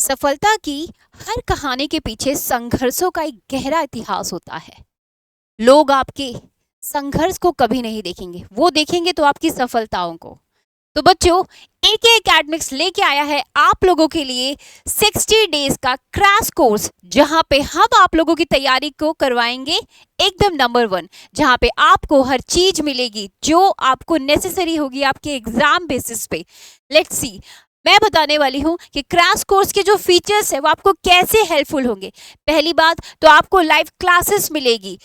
सफलता की हर कहानी के पीछे संघर्षों का एक गहरा इतिहास होता है। लोग आपके संघर्ष को कभी नहीं देखेंगे, वो देखेंगे तो आपकी सफलताओं को। तो बच्चों, एके एकेडमिक्स लेके आया है आप लोगों के लिए 60 डेज का क्रैश कोर्स, जहां पे हम आप लोगों की तैयारी को करवाएंगे एकदम नंबर 1, जहां पे आपको हर चीज मिलेगी जो आपको नेसेसरी होगी आपके एग्जाम बेसिस पे। लेट्स सी, मैं बताने वाली हूँ कि क्रैश कोर्स के जो फीचर्स है वो आपको कैसे हेल्पफुल होंगे। पहली बात तो आपको लाइव क्लासेस मिलेगी,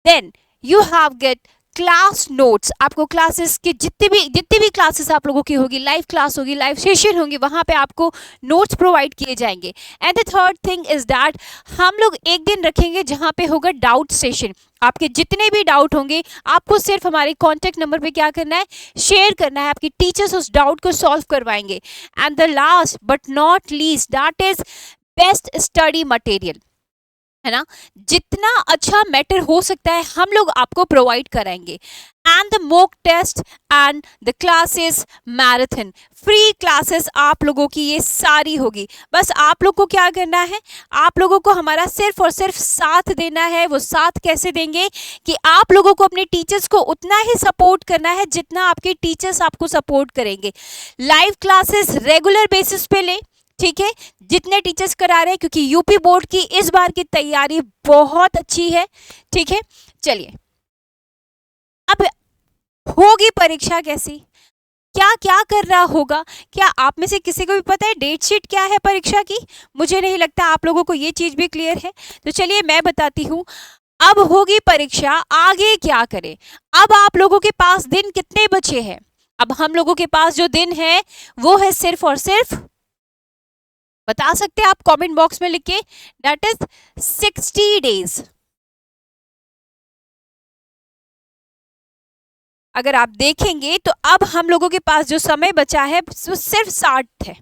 then you have get class notes. आपको क्लासेस के जितनी भी क्लासेस आप लोगों की होगी, लाइव क्लास होगी, लाइव सेशन होंगी, वहां पे आपको नोट्स प्रोवाइड किए जाएंगे। And the third thing is that हम लोग एक दिन रखेंगे जहां पे होगा डाउट सेशन। आपके जितने भी डाउट होंगे आपको सिर्फ हमारे कॉन्टैक्ट नंबर पे क्या करना है, शेयर करना है। आपकी टीचर्स उस डाउट को सॉल्व करवाएंगे। And the last but not least that is best study material, है ना। जितना अच्छा मैटर हो सकता है हम लोग आपको प्रोवाइड कराएंगे। And the mock test and the classes marathon, free classes आप लोगों की ये सारी होगी। बस आप लोग को क्या करना है, आप लोगों को हमारा सिर्फ और सिर्फ साथ देना है। वो साथ कैसे देंगे कि आप लोगों को अपने टीचर्स को उतना ही सपोर्ट करना है जितना आपके टीचर्स आपको सपोर्ट करेंगे। लाइव क्लासेस रेगुलर बेसिस पे लें, ठीक है, जितने टीचर्स करा रहे हैं, क्योंकि यूपी बोर्ड की इस बार की तैयारी बहुत अच्छी है। ठीक है, चलिए अब होगी परीक्षा कैसी, क्या क्या कर रहा होगा। क्या आप में से किसी को भी पता है डेट शीट क्या है परीक्षा की? मुझे नहीं लगता आप लोगों को ये चीज भी क्लियर है। तो चलिए मैं बताती हूँ। अब होगी परीक्षा, आगे क्या करें। अब आप लोगों के पास दिन कितने बचे हैं? अब हम लोगों के पास जो दिन है वो है सिर्फ और सिर्फ, बता सकते हैं आप कमेंट बॉक्स में लिख के, दैट इज 60 डेज। अगर आप देखेंगे तो अब हम लोगों के पास जो समय बचा है वो सिर्फ 60 है।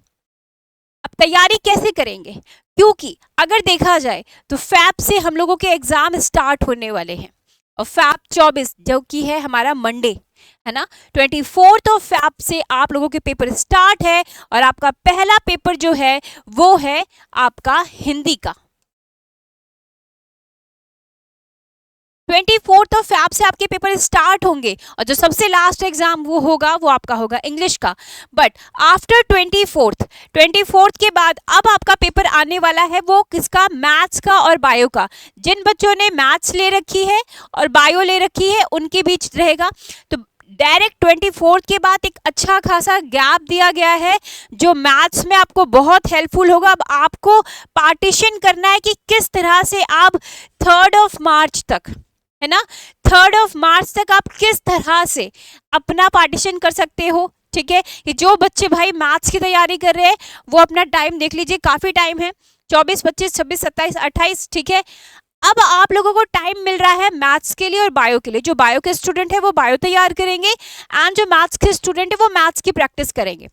अब तैयारी कैसे करेंगे, क्योंकि अगर देखा जाए तो फैब से हम लोगों के एग्जाम स्टार्ट होने वाले हैं, और फैब 24 जो कि है हमारा मंडे, है ना, 24 ऑफ फैब से आप लोगों के पेपर स्टार्ट है। और आपका पहला पेपर जो है वो है आपका हिंदी का। 24 ऑफ फैब से आपके पेपर स्टार्ट होंगे, और जो सबसे लास्ट एग्जाम वो होगा वो आपका होगा इंग्लिश का। बट आफ्टर 24th के बाद अब आपका पेपर आने वाला है वो किसका, मैथ्स का और बायो का। जिन बच्चों ने मैथ्स ले रखी है और बायो ले रखी है उनके बीच रहेगा। तो डायरेक्ट 24th के बाद एक अच्छा खासा गैप दिया गया है जो मैथ्स में आपको बहुत हेल्पफुल होगा। अब आपको पार्टीशन करना है कि किस तरह से आप 3rd ऑफ मार्च तक, है ना, 3rd ऑफ मार्च तक आप किस तरह से अपना पार्टीशन कर सकते हो। ठीक है, कि जो बच्चे भाई मैथ्स की तैयारी कर रहे हैं वो अपना टाइम देख लीजिए, काफी टाइम है, 24, 25, 26, 27, 28। ठीक है, अब आप लोगों को टाइम मिल रहा है मैथ्स के लिए और बायो के लिए। जो बायो के स्टूडेंट है वो बायो तैयार करेंगे, एंड जो मैथ्स के स्टूडेंट है वो मैथ्स की प्रैक्टिस करेंगे।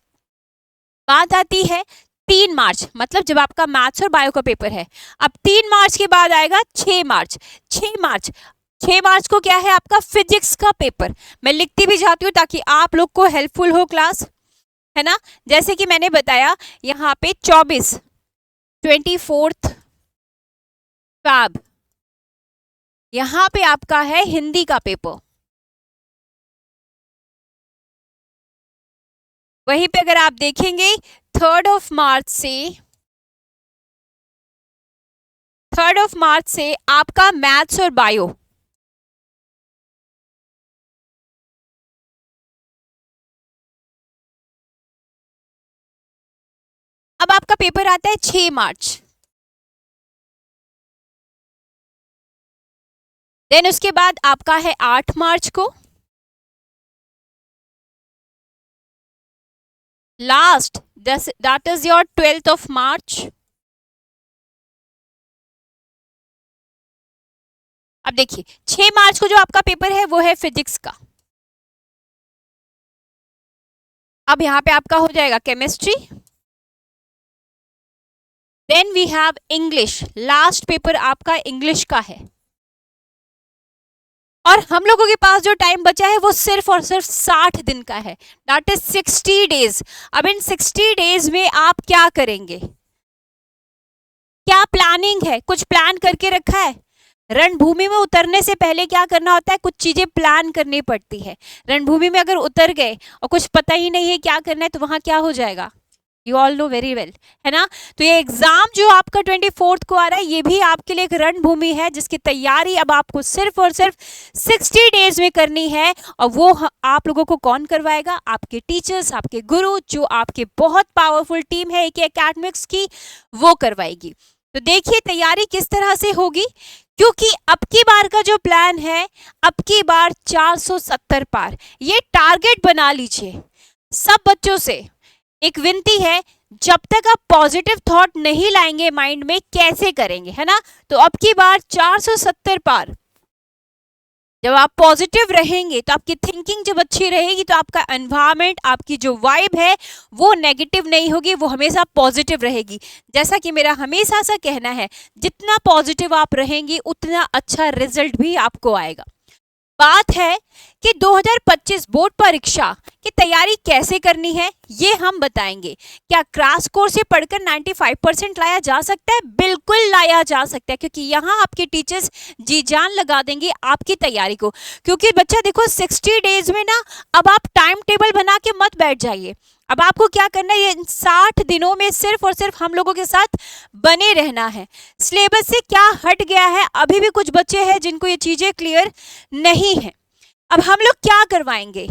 बात आती है 3 मार्च, मतलब जब आपका मैथ्स और बायो का पेपर है। अब 3 मार्च के बाद आएगा 6 मार्च। 6 मार्च को क्या है आपका फिजिक्स का पेपर। मैं लिखती भी जाती हूँ ताकि आप लोग को हेल्पफुल हो क्लास, है ना। जैसे कि मैंने बताया यहाँ पे 24 फैब, यहाँ पे आपका है हिंदी का पेपर। वहीं पे अगर आप देखेंगे 3rd ऑफ मार्च से आपका मैथ्स और बायो, अब आपका पेपर आता है 6 मार्च। देन उसके बाद आपका है 8 मार्च को last, that is your 12th of March. अब देखिए 6 मार्च को जो आपका पेपर है वो है फिजिक्स का। अब यहाँ पे आपका हो जाएगा chemistry. Then we have English, last paper आपका इंग्लिश का है। और हम लोगों के पास जो टाइम बचा है वो सिर्फ और सिर्फ 60 दिन का है, दैट इज 60 डेज। अब इन 60 डेज में आप क्या करेंगे, क्या प्लानिंग है? कुछ प्लान करके रखा है? रणभूमि में उतरने से पहले क्या करना होता है? कुछ चीजें प्लान करनी पड़ती है। रणभूमि में अगर उतर गए और कुछ पता ही नहीं है क्या करना है, तो वहां क्या हो जाएगा? You all know very well, है ना? तो ये एग्जाम जो आपका 24 को आ रहा है, ये भी आपके लिए एक रणभूमि है, जिसकी तैयारी अब आपको सिर्फ और सिर्फ 60 डेज में करनी है। और वो आप लोगों को कौन करवाएगा? आपके टीचर्स, आपके गुरु, जो आपके बहुत पावरफुल टीम है एक एकेडमिक्स की, वो करवाएगी। तो देखिए तैयारी किस तरह से होगी, क्योंकि अब की बार का जो प्लान है, अब की बार 470 पार, ये टारगेट बना लीजिए सब बच्चों से। एक विनती है, जब तक आप पॉजिटिव थॉट नहीं लाएंगे माइंड में, कैसे करेंगे, है ना? तो अब की बार 470 पार, जब आप पॉजिटिव रहेंगे तो आपकी थिंकिंग जब अच्छी रहेगी, तो आपका एनवायरनमेंट, आपकी जो वाइब है वो नेगेटिव नहीं होगी, वो हमेशा पॉजिटिव रहेगी। जैसा कि मेरा हमेशा सा कहना है, जितना पॉजिटिव आप रहेंगी उतना अच्छा रिजल्ट भी आपको आएगा। बात है कि 2025 बोर्ड परीक्षा की तैयारी कैसे करनी है, ये हम बताएंगे। क्या क्रैश कोर्स से पढ़कर 95% लाया जा सकता है? बिल्कुल लाया जा सकता है, क्योंकि यहाँ आपके टीचर्स जी जान लगा देंगे आपकी तैयारी को। क्योंकि बच्चा देखो 60 डेज में ना, अब आप टाइम टेबल बना के मत बैठ जाइए। अब आपको क्या करना है, ये 60 दिनों में सिर्फ और सिर्फ हम लोगों के साथ बने रहना है। सिलेबस से क्या हट गया है, अभी भी कुछ बच्चे हैं जिनको ये चीजें क्लियर नहीं है। अब हम लोग क्या करवाएंगे,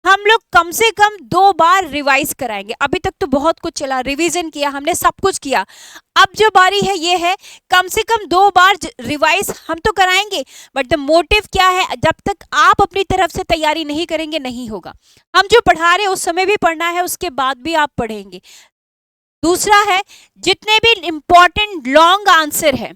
हम लोग कम से कम 2 बार रिवाइज कराएंगे। अभी तक तो बहुत कुछ चला, रिवीजन किया हमने, सब कुछ किया। अब जो बारी है ये है, कम से कम 2 बार रिवाइज हम तो कराएंगे, बट द मोटिव क्या है, जब तक आप अपनी तरफ से तैयारी नहीं करेंगे नहीं होगा। हम जो पढ़ा रहे हैं उस समय भी पढ़ना है, उसके बाद भी आप पढ़ेंगे। दूसरा है, जितने भी इंपॉर्टेंट लॉन्ग आंसर है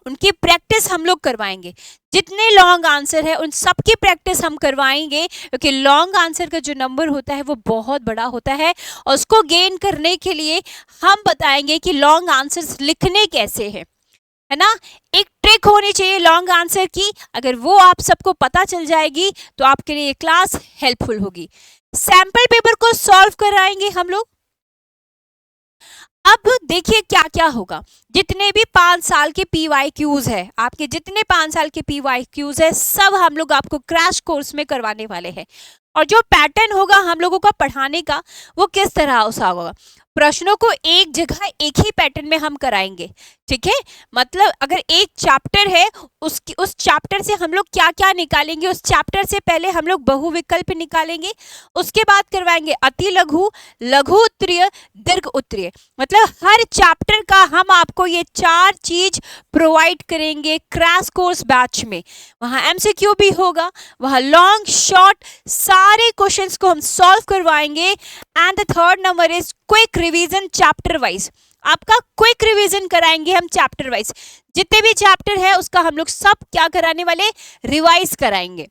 उनकी प्रैक्टिस हम लोग करवाएंगे। जितने लॉन्ग आंसर है उन सब की प्रैक्टिस हम करवाएंगे, क्योंकि लॉन्ग आंसर का जो नंबर होता है वो बहुत बड़ा होता है, और उसको गेन करने के लिए हम बताएंगे कि लॉन्ग आंसर्स लिखने कैसे हैं, है ना? एक ट्रिक होनी चाहिए लॉन्ग आंसर की, अगर वो आप सबको पता चल जाएगी तो आपके लिए क्लास हेल्पफुल होगी। सैंपल पेपर को सॉल्व कराएंगे हम लोग। अब देखिए क्या क्या होगा, जितने भी 5 साल के PYQs है, आपके जितने 5 साल के PYQs है, सब हम लोग आपको क्रैश कोर्स में करवाने वाले हैं। और जो पैटर्न होगा हम लोगों का पढ़ाने का, वो किस तरह सा होगा, प्रश्नों को एक जगह एक ही पैटर्न में हम कराएंगे, ठीक है? मतलब अगर एक चैप्टर है, उस चैप्टर से हम लोग क्या क्या निकालेंगे, उस चैप्टर से पहले हम लोग बहुविकल्प निकालेंगे, उसके बाद करवाएंगे अति लघु, लघु उत्तरीय, दीर्घ उत्तरीय। मतलब हर चैप्टर का हम आपको ये 4 चीज प्रोवाइड करेंगे क्रैश कोर्स बैच में। वहाँ MCQ भी होगा, वहाँ लॉन्ग शॉर्ट सारे क्वेश्चंस को हम सॉल्व करवाएंगे। And the third number is quick revision chapter wise. आपका क्विक रिवीजन कराएंगे हम चैप्टर वाइज, जितने भी चैप्टर है उसका हम लोग सब क्या कराने वाले, रिवाइज कराएंगे।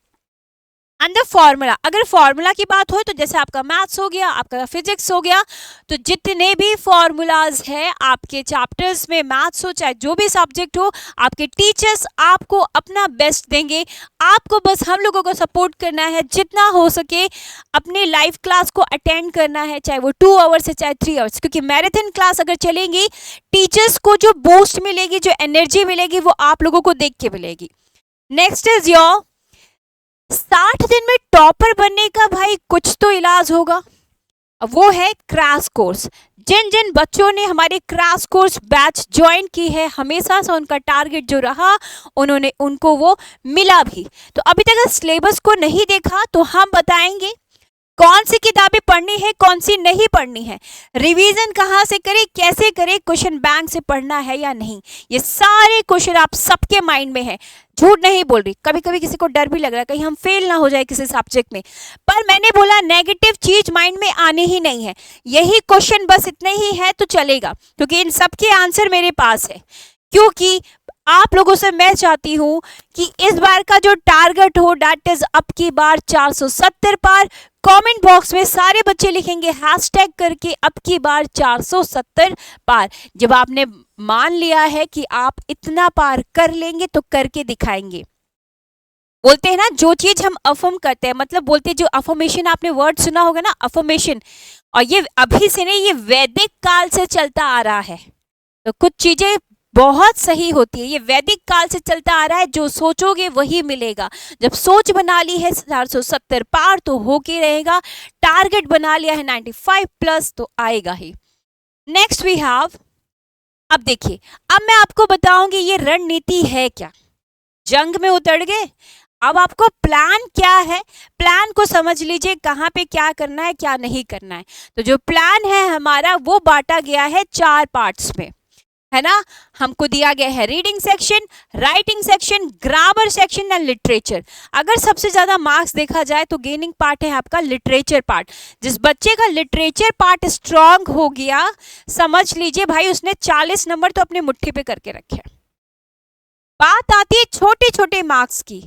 अंडर फॉर्मूला, अगर फॉर्मूला की बात हो तो जैसे आपका मैथ्स हो गया, आपका फिजिक्स हो गया, तो जितने भी फॉर्मूलाज है आपके चैप्टर्स में, मैथ्स हो चाहे जो भी सब्जेक्ट हो, आपके टीचर्स आपको अपना बेस्ट देंगे। आपको बस हम लोगों को सपोर्ट करना है, जितना हो सके अपने लाइव क्लास को अटेंड करना है, चाहे वो 2 आवर्स है चाहे 3 आवर्स, क्योंकि मैराथन क्लास अगर चलेंगी, टीचर्स को जो बूस्ट मिलेगी, जो एनर्जी मिलेगी, वो आप लोगों को देख के मिलेगी। नेक्स्ट इज योर 60 दिन में टॉपर बनने का भाई कुछ तो इलाज होगा, वो है क्रैश कोर्स। जिन जिन बच्चों ने हमारे क्रैश कोर्स बैच ज्वाइन की है, हमेशा से उनका टारगेट जो रहा उनको वो मिला भी। तो अभी तक सिलेबस को नहीं देखा तो हम बताएंगे कौन सी किताबें पढ़नी है, कौन सी नहीं पढ़नी है, रिवीजन कहाँ से करें, कैसे करें, क्वेश्चन बैंक से पढ़ना है या नहीं, ये सारे क्वेश्चन आप सबके माइंड में है। झूठ नहीं बोल रही, कभी कभी किसी को डर भी लग रहा है कहीं हम फेल ना हो जाए किसी सब्जेक्ट में, पर मैंने बोला नेगेटिव चीज माइंड में आनी ही नहीं है। यही क्वेश्चन बस इतने ही है तो चलेगा, क्योंकि इन सबके आंसर मेरे पास है। क्योंकि आप लोगों से मैं चाहती हूं कि इस बार का जो टारगेट हो, दैट इज अब की बार 470 पार। कमेंट बॉक्स में सारे बच्चे लिखेंगे हैशटैग करके अब की बार 470 पार। जब आपने मान लिया है कि आप इतना पार कर लेंगे तो करके दिखाएंगे। बोलते हैं ना, जो चीज हम अफर्म करते हैं, मतलब बोलते हैं, जो अफर्मेशन आपने वर्ड सुना होगा ना, अफर्मेशन, और ये अभी से नहीं, ये वैदिक काल से चलता आ रहा है। तो कुछ चीजें बहुत सही होती है। ये वैदिक काल से चलता आ रहा है, जो सोचोगे वही मिलेगा। जब सोच बना ली है 470 पार तो होके रहेगा, टारगेट बना लिया है 95 प्लस तो आएगा ही। नेक्स्ट वी हैव, अब देखिए, अब मैं आपको बताऊंगी ये रणनीति है क्या। जंग में उतर गए, अब आपको प्लान क्या है, प्लान को समझ लीजिए, कहाँ पे क्या करना है क्या नहीं करना है। तो जो प्लान है हमारा वो बांटा गया है 4 पार्ट्स में, है ना। हमको दिया गया है reading section, writing section, grammar section and literature. अगर सबसे ज्यादा मार्क्स देखा जाए तो गेनिंग पार्ट है आपका लिटरेचर पार्ट। जिस बच्चे का लिटरेचर पार्ट स्ट्रांग हो गया, समझ लीजिए भाई उसने 40 नंबर तो अपने मुट्ठी पे करके रखे। बात आती है छोटे छोटे मार्क्स की,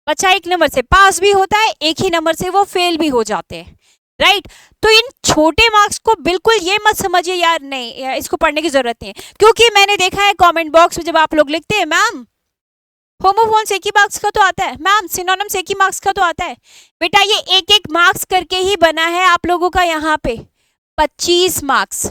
बच्चा 1 नंबर से पास भी होता है, 1 ही नंबर से वो फेल भी हो जाते हैं, राइट। तो इन छोटे मार्क्स को बिल्कुल ये मत समझिए यार नहीं यार इसको पढ़ने की जरूरत नहीं है, क्योंकि मैंने देखा है कमेंट बॉक्स में जब आप लोग लिखते हैं मैम होमोफोन्स एक ही मार्क्स का तो आता है, मैम सिनोनिम्स एक ही मार्क्स का तो आता है। बेटा ये 1-1 मार्क्स करके ही बना है आप लोगों का यहाँ पे 25 मार्क्स।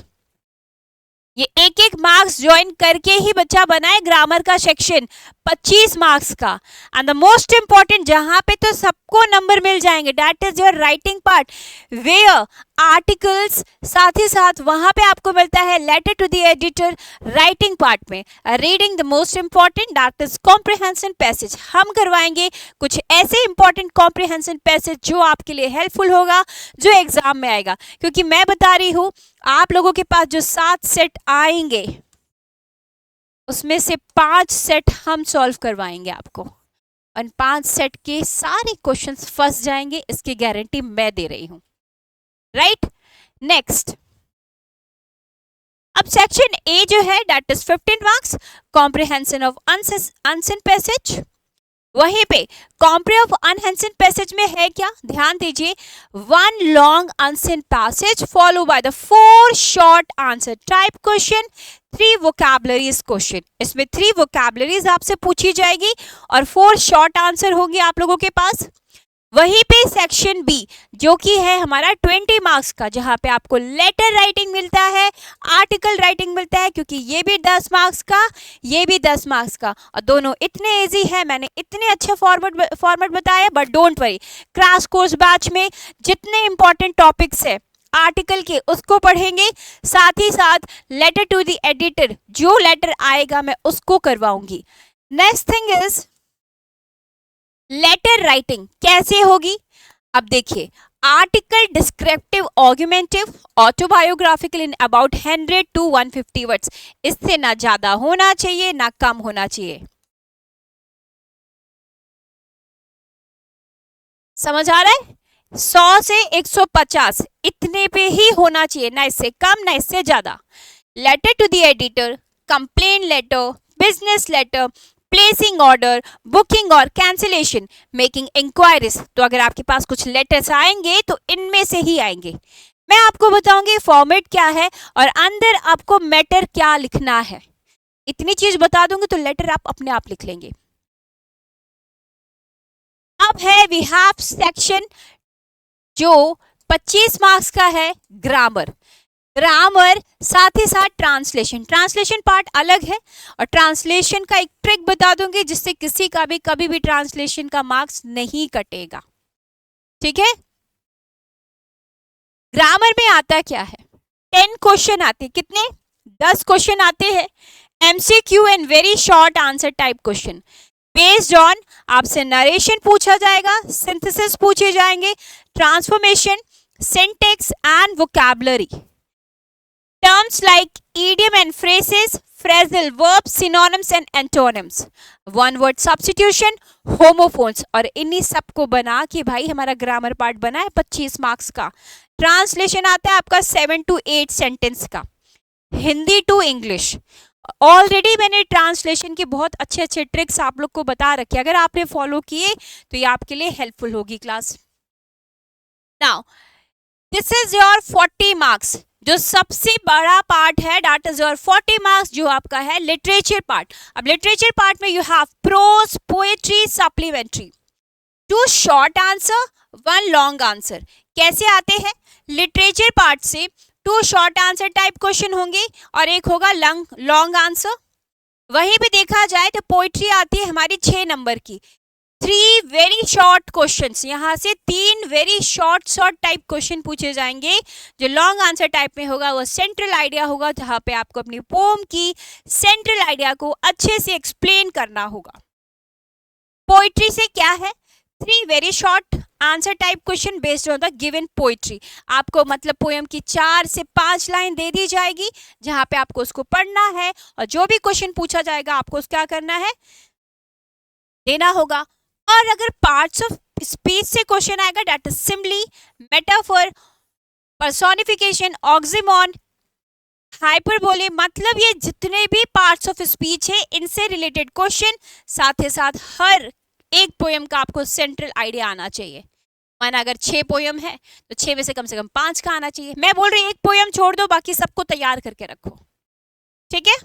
ये 1-1 मार्क्स ज्वाइन करके ही बच्चा बनाए ग्रामर का सेक्शन 25 मार्क्स का। एंड द मोस्ट इंपॉर्टेंट जहां पे तो सबको नंबर मिल जाएंगे, that is your writing part, where articles, साथ ही साथ वहां पे आपको मिलता है letter to the editor writing part में। Reading the most important that is comprehension passage. हम करवाएंगे कुछ ऐसे इंपॉर्टेंट कॉम्प्रिहेंशन पैसेज जो आपके लिए हेल्पफुल होगा, जो एग्जाम में आएगा। क्योंकि मैं बता रही हूं आप लोगों के पास जो 7 सेट आएंगे उसमें से 5 सेट हम सॉल्व करवाएंगे आपको, और 5 सेट के सारे क्वेश्चंस फंस जाएंगे, इसकी गारंटी मैं दे रही हूं, राइट। नेक्स्ट, अब सेक्शन ए जो है that is 15 marks, comprehension of unseen passage. वहीं पे कॉम्प्री ऑफ अनसेन पैसेज में है क्या, ध्यान दीजिए, 1 long unseen passage follow by the 4 short answer type question, 3 vocabularies question. इसमें 3 वोकैबुलरीज आपसे पूछी जाएगी और 4 शॉर्ट आंसर होंगे आप लोगों के पास। वहीं पे सेक्शन बी जो कि है हमारा 20 मार्क्स का, जहां पे आपको लेटर राइटिंग मिलता है, आर्टिकल राइटिंग मिलता है, क्योंकि ये भी 10 मार्क्स का, ये भी 10 मार्क्स का, और दोनों इतने इजी है। मैंने इतने अच्छे फॉर्मेट बताया, but don't worry, crash course batch में जितने इंपॉर्टेंट टॉपिक्स है आर्टिकल के उसको पढ़ेंगे, साथ ही साथ लेटर टू द एडिटर जो लेटर आएगा मैं उसको करवाऊंगी। Next thing is letter writing कैसे होगी। अब देखिए, article descriptive, argumentative, autobiographical in about 100 to 150 words. इससे ना ज्यादा होना चाहिए ना कम होना चाहिए। समझ आ रहा है, 100 से 150 इतने पे ही होना चाहिए, ना इससे कम ना इससे ज्यादा। Letter to the editor, complain letter, business letter, placing order, booking और कैंसिलेशन, मेकिंग इंक्वायरीज। तो अगर आपके पास कुछ लेटर्स आएंगे तो इनमें से ही आएंगे। मैं आपको बताऊंगी फॉर्मेट क्या है और अंदर आपको मैटर क्या लिखना है। इतनी चीज बता दूंगी तो लेटर आप अपने आप लिख लेंगे। अब है वी हैव सेक्शन जो 25 मार्क्स का है, ग्रामर। ग्रामर साथ ही साथ ट्रांसलेशन, ट्रांसलेशन पार्ट अलग है, और ट्रांसलेशन का एक ट्रिक बता दूंगी जिससे किसी का भी कभी भी ट्रांसलेशन का मार्क्स नहीं कटेगा, ठीक है। ग्रामर में आता क्या है, 10 क्वेश्चन आते, कितने, 10 क्वेश्चन आते हैं, MCQ and very short answer type question. Based on आपसे नरेशन पूछा जाएगा, सिंथेसिस पूछे जाएंगे, transformation, syntax and vocabulary, terms like idiom and phrases, phrasal verbs, synonyms and antonyms, one word substitution, homophones। और इन्हीं सबको बना के भाई हमारा ग्रामर पार्ट बना है 25 मार्क्स का। ट्रांसलेशन आता है आपका 7 to 8 सेंटेंस का, हिंदी टू इंग्लिश। ऑलरेडी मैंने ट्रांसलेशन की बहुत अच्छे अच्छे ट्रिक्स आप लोग को बता रखे, अगर आपने फॉलो किए तो ये आपके लिए हेल्पफुल होगी class. Now this is your 40 marks, जो सबसे बड़ा पार्ट है दैट इज योर 40 मार्क्स जो आपका है लिटरेचर पार्ट। अब लिटरेचर पार्ट में you have prose, poetry, supplementary, 2 short answer, 1 long answer. कैसे आते हैं, लिटरेचर पार्ट से 2 शॉर्ट आंसर टाइप क्वेश्चन होंगे और एक होगा लॉन्ग आंसर। वहीं पे देखा जाए तो पोइट्री आती है हमारी 6 नंबर की। 3 वेरी शॉर्ट क्वेश्चंस, यहाँ से 3 वेरी शॉर्ट टाइप क्वेश्चन पूछे जाएंगे। जो लॉन्ग आंसर टाइप में होगा वो सेंट्रल आइडिया होगा, जहाँ पे आपको अपनी पोम की सेंट्रल आइडिया को अच्छे से एक्सप्लेन करना होगा। पोइट्री से क्या है, 3 very short answer type question based on the given poetry. आपको मतलब पोएम की 4 से 5 लाइन दे दी जाएगी, जहां पे आपको उसको पढ़ना है और जो भी क्वेश्चन पूछा जाएगा आपको उसको क्या करना है, देना होगा। और अगर पार्ट्स ऑफ स्पीच से क्वेश्चन आएगा, that is simply metaphor, personification, oxymoron, hyperbole, मतलब ये जितने भी पार्ट्स ऑफ स्पीच है इनसे रिलेटेड क्वेश्चन। साथ ही साथ हर एक पोएम का आपको सेंट्रल आइडिया आना चाहिए। माना अगर 6 पोएम है तो 6 में से कम 5 का आना चाहिए। मैं बोल रही हूँ एक पोएम छोड़ दो, बाकी सबको तैयार करके रखो, ठीक है।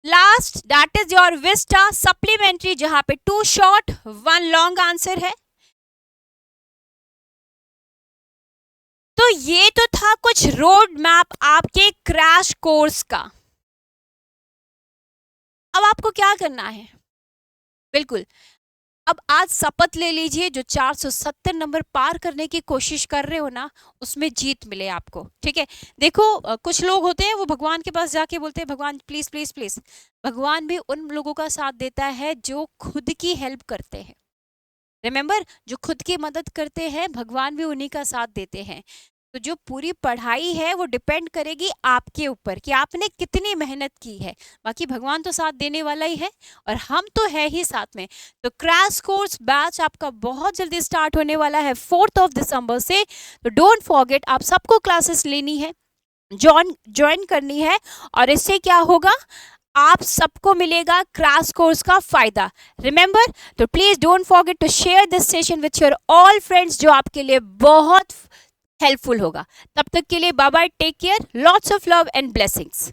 Last that is your Vista supplementary, जहां पे 2 शॉर्ट 1 लॉन्ग आंसर है। तो ये तो था कुछ रोड मैप आपके क्रैश कोर्स का। अब आपको क्या करना है, बिल्कुल अब आज शपथ ले लीजिए, जो 470 नंबर पार करने की कोशिश कर रहे हो ना, उसमें जीत मिले आपको, ठीक है। देखो कुछ लोग होते हैं वो भगवान के पास जाके बोलते हैं भगवान प्लीज प्लीज प्लीज। भगवान भी उन लोगों का साथ देता है जो खुद की हेल्प करते हैं। रिमेंबर, जो खुद की मदद करते हैं भगवान भी उन्हीं का साथ देते हैं। तो जो पूरी पढ़ाई है वो डिपेंड करेगी आपके ऊपर कि आपने कितनी मेहनत की है। बाकी भगवान तो साथ देने वाला ही है और हम तो है ही साथ में। तो क्रैश कोर्स बैच आपका बहुत जल्दी स्टार्ट होने वाला है 4 दिसंबर से। तो डोंट फॉरगेट, आप सबको क्लासेस लेनी है, ज्वाइन करनी है। और इससे क्या होगा, आप सबको मिलेगा क्रैश कोर्स का फायदा। रिमेंबर, तो please don't forget to share this session with your all friends, जो आपके लिए बहुत हेल्पफुल होगा। तब तक के लिए bye bye, take care, lots of love and blessings.